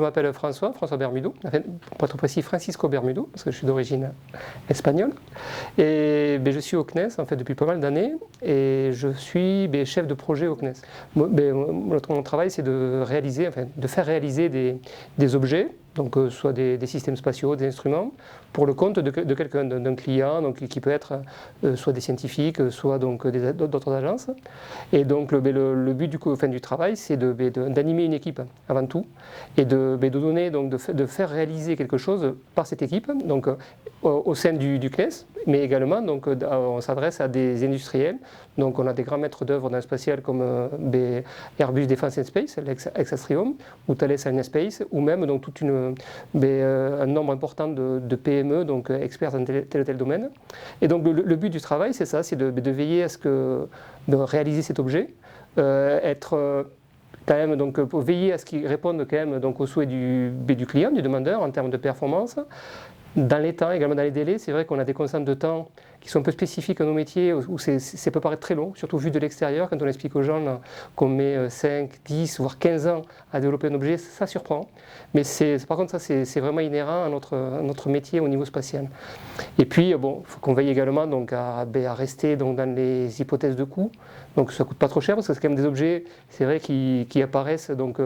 m'appelle François Bermudo, enfin, pour être précis Francisco Bermudo, parce que je suis d'origine espagnole. Et je suis au CNES en fait, depuis pas mal d'années et je suis chef de projet au CNES. Mon travail c'est de faire réaliser des objets, donc soit des systèmes spatiaux, des instruments, pour le compte de quelqu'un, d'un client, donc, qui peut être soit des scientifiques, soit d'autres agences. Et donc le but du travail, c'est d'animer une équipe avant tout, et de faire réaliser quelque chose par cette équipe, donc au sein du CNES, mais également donc, on s'adresse à des industriels. Donc on a des grands maîtres d'œuvre dans le spatial comme Airbus Defence and Space, l'ex-Astrium, ou Thales Alenia Space, ou même donc, un nombre important de PME, donc experts dans tel ou tel domaine. Et donc le but du travail, c'est ça, c'est de veiller à de réaliser cet objet, quand même, donc, pour veiller à ce qu'il réponde quand même donc, aux souhaits du client, du demandeur en termes de performance. Dans les temps, également dans les délais, c'est vrai qu'on a des contraintes de temps qui sont un peu spécifiques à nos métiers, où ça peut paraître très long, surtout vu de l'extérieur, quand on explique aux gens qu'on met 5, 10, voire 15 ans à développer un objet, ça surprend. Mais par contre, ça c'est vraiment inhérent à notre métier au niveau spatial. Et puis, il faut qu'on veille également donc, à rester donc, dans les hypothèses de coût. Donc ça ne coûte pas trop cher, parce que c'est quand même des objets, c'est vrai, qui apparaissent donc,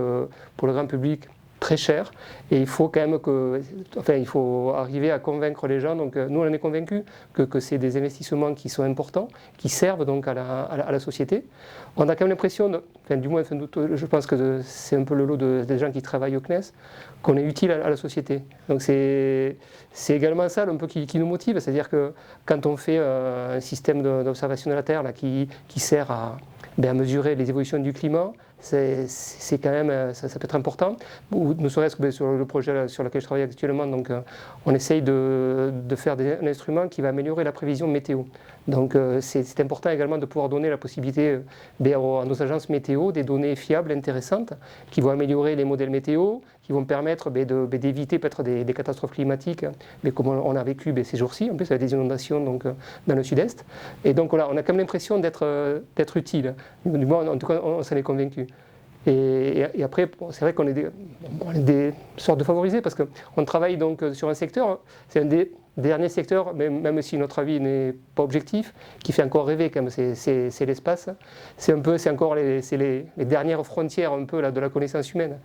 pour le grand public très cher, et il faut quand même il faut arriver à convaincre les gens. Donc nous on est convaincus que c'est des investissements qui sont importants, qui servent donc à la société. On a quand même l'impression, du moins je pense que c'est un peu le lot des gens qui travaillent au CNES, qu'on est utile à la société. Donc c'est également ça un peu qui nous motive, c'est-à-dire que quand on fait un système d'observation de la Terre là, qui sert à mesurer les évolutions du climat, c'est quand même, ça peut être important. Ou ne serait-ce que sur le projet sur lequel je travaille actuellement, donc, on essaye de faire un instrument qui va améliorer la prévision météo. Donc c'est important également de pouvoir donner la possibilité à nos agences météo des données fiables, intéressantes, qui vont améliorer les modèles météo, qui vont permettre d'éviter peut-être des catastrophes climatiques, comme on a vécu ces jours-ci, en plus avec des inondations donc, dans le sud-est. Et donc voilà, on a quand même l'impression d'être utile. Du moins, en tout cas, on s'en est convaincu. Et après, c'est vrai qu'on est des sortes de favorisés, parce qu'on travaille donc sur un secteur, c'est un des derniers secteurs, même si notre avis n'est pas objectif, qui fait encore rêver quand même, c'est l'espace. C'est encore les dernières frontières un peu là, de la connaissance humaine.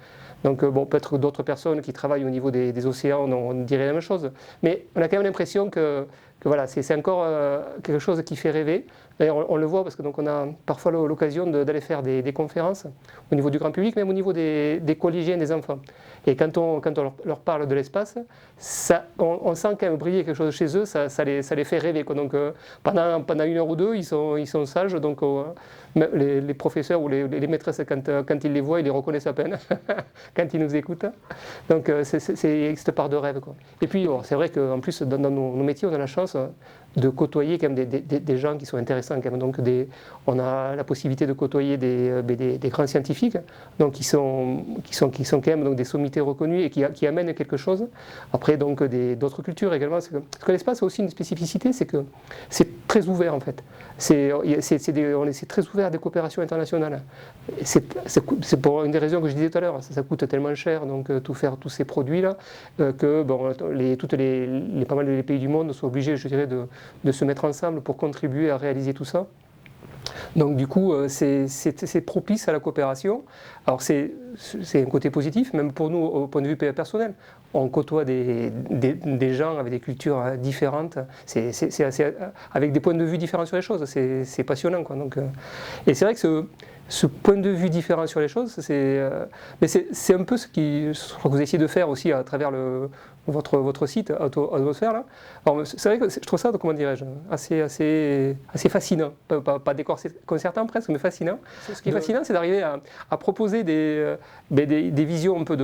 Donc peut-être d'autres personnes qui travaillent au niveau des océans, on dirait la même chose. Mais on a quand même l'impression que voilà, c'est encore quelque chose qui fait rêver. D'ailleurs, on le voit parce que donc, on a parfois l'occasion d'aller faire des conférences au niveau du grand public, même au niveau des collégiens, des enfants. Et quand on leur parle de l'espace, on sent quand même briller quelque chose chez eux, ça les fait rêver, quoi. Donc pendant 1 heure ou 2, ils sont sages. Donc les professeurs ou les maîtresses, quand ils les voient, ils les reconnaissent à peine quand ils nous écoutent. Donc c'est cette part de rêve, quoi. Et puis c'est vrai qu'en plus, dans nos métiers, on a la chance de côtoyer quand même des gens qui sont intéressants. Quand même. Donc on a la possibilité de côtoyer des grands scientifiques, donc qui sont quand même donc, des sommités reconnues et qui amènent quelque chose. Après donc d'autres cultures également. Parce que l'espace a aussi une spécificité, c'est que c'est très ouvert en fait. C'est très ouvert à des coopérations internationales. C'est pour une des raisons que je disais tout à l'heure, ça coûte tellement cher donc faire tous ces produits-là que pas mal de pays du monde sont obligés, je dirais, de se mettre ensemble pour contribuer à réaliser tout ça. Donc du coup, c'est propice à la coopération. Alors c'est un côté positif, même pour nous au point de vue personnel. On côtoie des gens avec des cultures différentes, avec des points de vue différents sur les choses. C'est passionnant, quoi. Donc, et c'est vrai que ce point de vue différent sur les choses, c'est un peu ce que vous essayez de faire aussi à travers votre site Atmosphère là. Alors c'est vrai que je trouve ça, comment dirais-je, assez fascinant, pas déconcertant presque, mais fascinant. Ce qui est fascinant, c'est d'arriver à proposer des visions un peu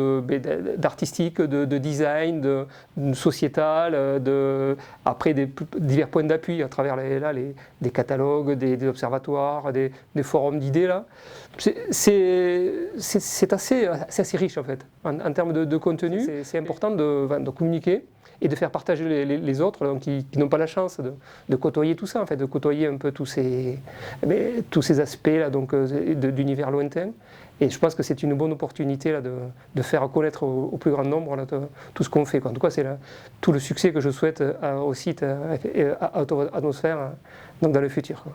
d'artistique, de design, de sociétal, après divers points d'appui à travers des catalogues, des observatoires, des forums d'idées là. C'est assez riche en fait en termes de contenu. C'est important de communiquer et de faire partager les autres donc, qui n'ont pas la chance de côtoyer tout ça, en fait, de côtoyer un peu tous ces aspects là, donc, d'univers lointain. Et je pense que c'est une bonne opportunité là, de faire connaître au plus grand nombre là, tout ce qu'on fait, quoi. En tout cas, c'est tout le succès que je souhaite au site Atmosphère donc dans le futur, quoi.